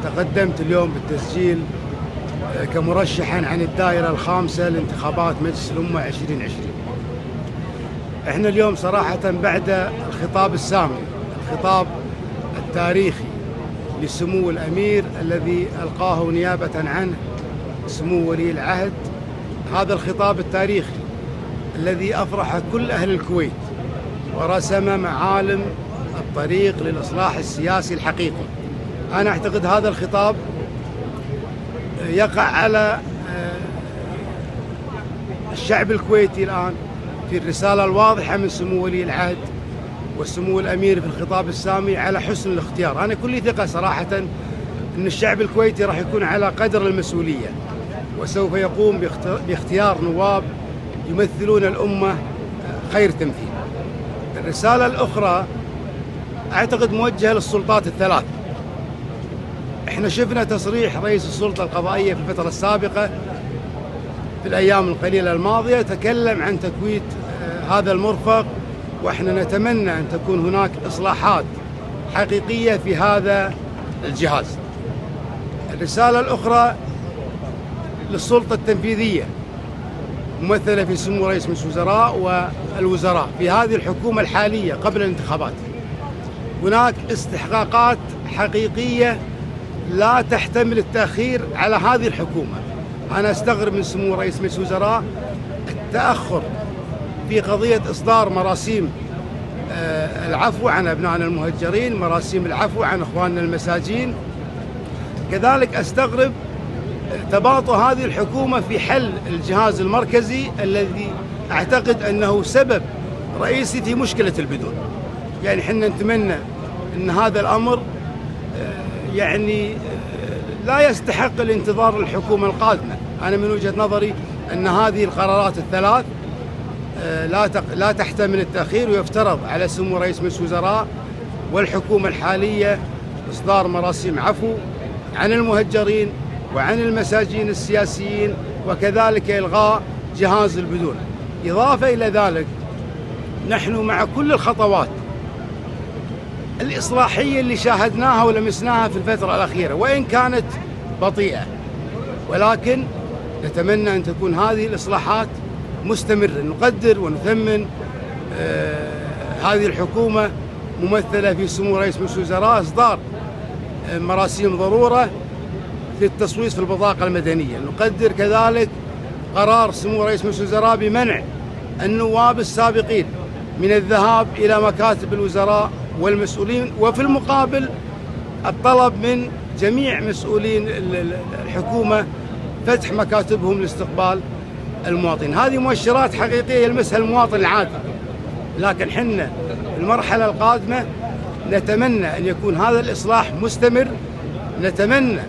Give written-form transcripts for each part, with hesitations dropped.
تقدمت اليوم بالتسجيل كمرشحا عن الدائرة الخامسة لانتخابات مجلس الأمة 2020. احنا اليوم صراحة بعد الخطاب السامي، الخطاب التاريخي لسمو الأمير الذي ألقاه نيابة عنه سمو ولي العهد، هذا الخطاب التاريخي الذي أفرح كل أهل الكويت ورسم معالم الطريق للإصلاح السياسي الحقيقي. أنا أعتقد هذا الخطاب يقع على الشعب الكويتي الآن في الرسالة الواضحة من سمو ولي العهد وسمو الأمير في الخطاب السامي على حسن الاختيار. أنا كل ثقة صراحة أن الشعب الكويتي راح يكون على قدر المسؤولية وسوف يقوم باختيار نواب يمثلون الأمة خير تمثيل. الرسالة الأخرى أعتقد موجهة للسلطات الثلاث. احنا شفنا تصريح رئيس السلطة القضائية في الفترة السابقة في الأيام القليلة الماضية، تكلم عن تكويت هذا المرفق، واحنا نتمنى أن تكون هناك إصلاحات حقيقية في هذا الجهاز. الرسالة الأخرى للسلطة التنفيذية ممثلة في سمو رئيس مجلس الوزراء والوزراء في هذه الحكومة الحالية قبل الانتخابات. هناك استحقاقات حقيقية لا تحتمل التأخير على هذه الحكومة. أنا أستغرب من سمو رئيس مجلس الوزراء التأخر في قضية إصدار مراسيم العفو عن أبنائنا المهجرين، مراسيم العفو عن إخواننا المساجين. كذلك أستغرب تباطؤ هذه الحكومة في حل الجهاز المركزي الذي أعتقد أنه سبب رئيسي في مشكلة البدون. يعني حنا نتمنى أن هذا الأمر يعني لا يستحق الانتظار للحكومة القادمة. أنا من وجهة نظري أن هذه القرارات الثلاث لا تحتمل التأخير، ويفترض على سمو رئيس مجلس الوزراء والحكومة الحالية إصدار مراسيم عفو عن المهجرين وعن المساجين السياسيين، وكذلك إلغاء جهاز البدون. إضافة إلى ذلك، نحن مع كل الخطوات الإصلاحية اللي شاهدناها ولمسناها في الفترة الأخيرة، وإن كانت بطيئة، ولكن نتمنى أن تكون هذه الإصلاحات مستمرة. نقدر ونثمن هذه الحكومة ممثلة في سمو رئيس مجلس الوزراء إصدار مراسيم ضرورة في التصويت في البطاقة المدنية. نقدر كذلك قرار سمو رئيس مجلس الوزراء بمنع النواب السابقين من الذهاب إلى مكاتب الوزراء والمسؤولين، وفي المقابل الطلب من جميع مسؤولين الحكومة فتح مكاتبهم لاستقبال المواطنين. هذه مؤشرات حقيقية يلمسها المواطن العادي، لكن حنا المرحلة القادمة نتمنى أن يكون هذا الإصلاح مستمر. نتمنى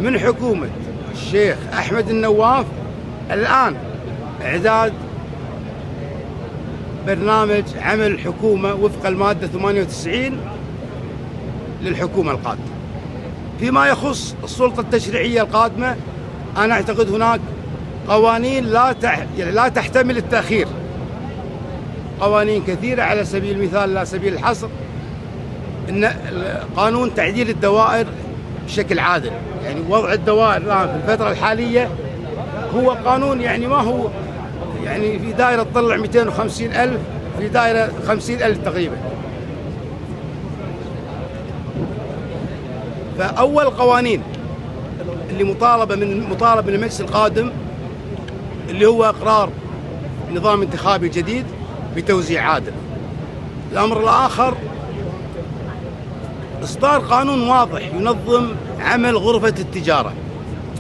من حكومة الشيخ أحمد النواف الآن إعداد برنامج عمل الحكومة وفق المادة 98 للحكومة القادمة. فيما يخص السلطة التشريعية القادمة، أنا أعتقد هناك قوانين لا تحتمل التأخير، قوانين كثيرة. على سبيل المثال لا سبيل الحصر، إن قانون تعديل الدوائر بشكل عادل. يعني وضع الدوائر الآن في الفترة الحالية هو قانون يعني ما هو يعني في دائرة تطلع 250,000، في دائرة 50,000 تقريبا. فأول قوانين اللي مطالب من المجلس القادم اللي هو إقرار نظام انتخابي جديد بتوزيع عادل. الأمر الآخر إصدار قانون واضح ينظم عمل غرفة التجارة.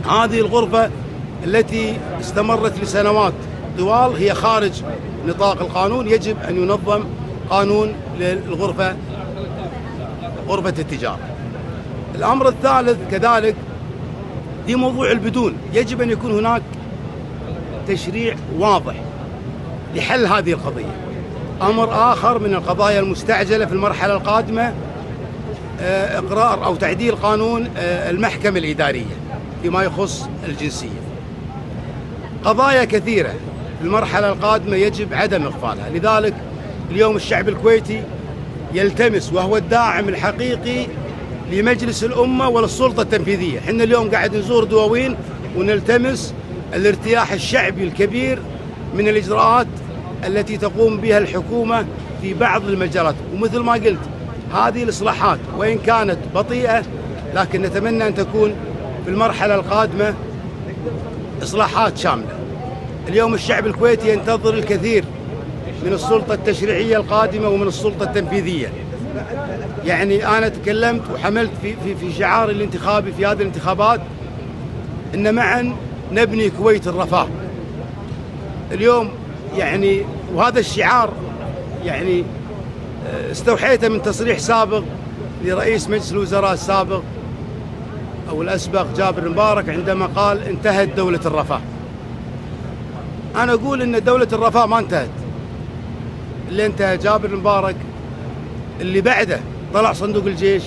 هذه الغرفة التي استمرت لسنوات طوال هي خارج نطاق القانون، يجب أن ينظم قانون للغرفة، غرفة التجارة. الأمر الثالث كذلك في موضوع البدون، يجب أن يكون هناك تشريع واضح لحل هذه القضية. أمر آخر من القضايا المستعجلة في المرحلة القادمة إقرار أو تعديل قانون المحكمة الإدارية فيما يخص الجنسية. قضايا كثيرة في المرحلة القادمة يجب عدم إغفالها. لذلك اليوم الشعب الكويتي يلتمس وهو الداعم الحقيقي لمجلس الأمة وللسلطة التنفيذية. حنا اليوم قاعد نزور دواوين ونلتمس الارتياح الشعبي الكبير من الإجراءات التي تقوم بها الحكومة في بعض المجالات. ومثل ما قلت، هذه الإصلاحات وإن كانت بطيئة لكن نتمنى أن تكون في المرحلة القادمة إصلاحات شاملة. اليوم الشعب الكويتي ينتظر الكثير من السلطة التشريعية القادمة ومن السلطة التنفيذية. يعني أنا تكلمت وحملت في شعاري الانتخابي في هذه الانتخابات إن معا نبني كويت الرفاه. اليوم يعني وهذا الشعار يعني استوحيته من تصريح سابق لرئيس مجلس الوزراء السابق أو الأسبق جابر مبارك عندما قال انتهت دولة الرفاه. أنا أقول إن دولة الرفاه ما انتهت. اللي انتهى جابر مبارك اللي بعده طلع صندوق الجيش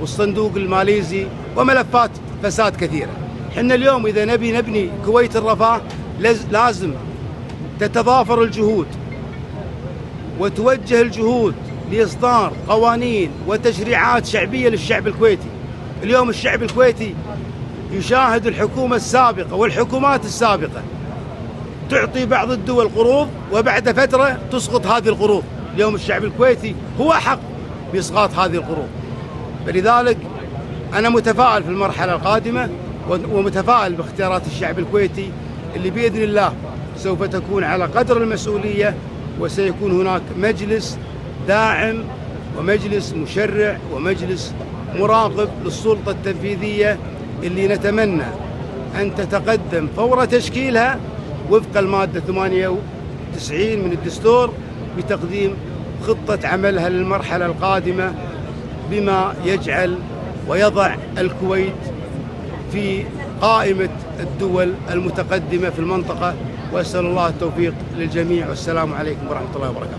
والصندوق الماليزي وملفات فساد كثيرة. حنا اليوم إذا نبني كويت الرفاه لازم تتضافر الجهود وتوجه الجهود لإصدار قوانين وتشريعات شعبية للشعب الكويتي. اليوم الشعب الكويتي يشاهد الحكومة السابقة والحكومات السابقة تعطي بعض الدول قروض وبعد فترة تسقط هذه القروض. اليوم الشعب الكويتي هو حق بإسقاط هذه القروض. فلذلك أنا متفائل في المرحلة القادمة ومتفائل باختيارات الشعب الكويتي اللي بإذن الله سوف تكون على قدر المسؤولية، وسيكون هناك مجلس داعم ومجلس مشرع ومجلس مراقب للسلطة التنفيذية اللي نتمنى أن تتقدم فور تشكيلها وفق المادة 98 من الدستور بتقديم خطة عملها للمرحلة القادمة بما يجعل ويضع الكويت في قائمة الدول المتقدمة في المنطقة. وأسأل الله التوفيق للجميع، والسلام عليكم ورحمة الله وبركاته.